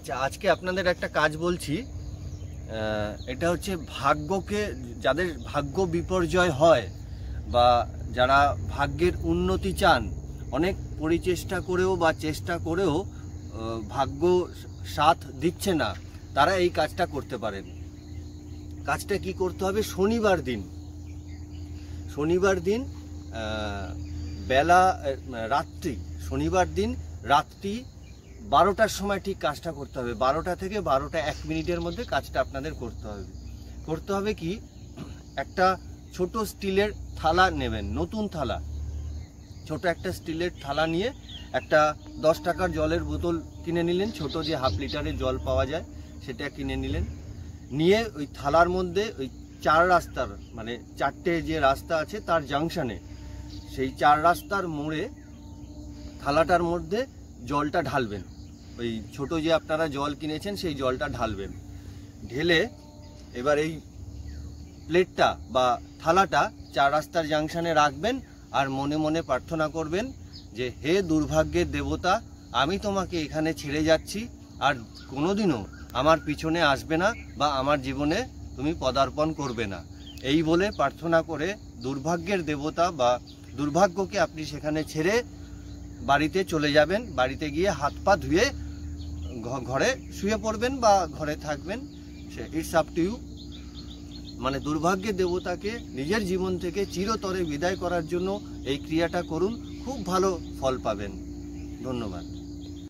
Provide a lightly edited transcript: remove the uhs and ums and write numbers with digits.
আচ্ছা, আজকে আপনাদের একটা কাজ বলছি। এটা হচ্ছে ভাগ্যকে, যাদের ভাগ্য বিপর্যয় হয় বা যারা ভাগ্যের উন্নতি চান, অনেক পরিচেষ্টা করেও বা চেষ্টা করেও ভাগ্য সাথ দিচ্ছে না, তারা এই কাজটা করতে পারেন। কাজটা কি করতে হবে? শনিবার দিন শনিবার দিন রাত্রি 12টার সময় ঠিক কাজটা করতে হবে। 12টা থেকে 12টা 1 মিনিটের মধ্যে কাজটা আপনাদের করতে হবে কি, একটা ছোট স্টিলের থালা নেবেন, নতুন থালা, ছোট একটা স্টিলের থালা নিয়ে একটা 10 টাকার জলের বোতল কিনে নিলেন, ছোট যে হাফ লিটারের জল পাওয়া যায় সেটা কিনে নিলেন। নিয়ে ওই থালার মধ্যে ওই 4 রাস্তার, মানে 4টে যে রাস্তা আছে তার জাংশনে, সেই 4 রাস্তার মোড়ে থালাটার মধ্যে জলটা ঢালবেন। ওই ছোট যে আপনারা জল কিনেছেন সেই জলটা ঢালবেন। ঢেলে এবার এই প্লেটটা বা থালাটা 4 রাস্তার জাংশনে রাখবেন আর মনে মনে প্রার্থনা করবেন যে, হে দুর্ভাগ্যের দেবতা, আমি তোমাকে এখানে ছেড়ে যাচ্ছি, আর কোনোদিনও আমার পিছনে আসবে না বা আমার জীবনে তুমি পদার্পণ করবে না। এই বলে প্রার্থনা করে দুর্ভাগ্যের দেবতা বা দুর্ভাগ্যকে আপনি সেখানে ছেড়ে বাড়িতে চলে যাবেন। বাড়িতে গিয়ে হাত পা ধুয়ে ঘরে শুয়ে পড়বেন বা ঘরে থাকবেন, সে ইটস আপ টু ইউ। মানে দুর্ভাগ্যের দেবতাকে নিজের জীবন থেকে চিরতরে বিদায় করার জন্য এই ক্রিয়াটা করুন, খুব ভালো ফল পাবেন। ধন্যবাদ।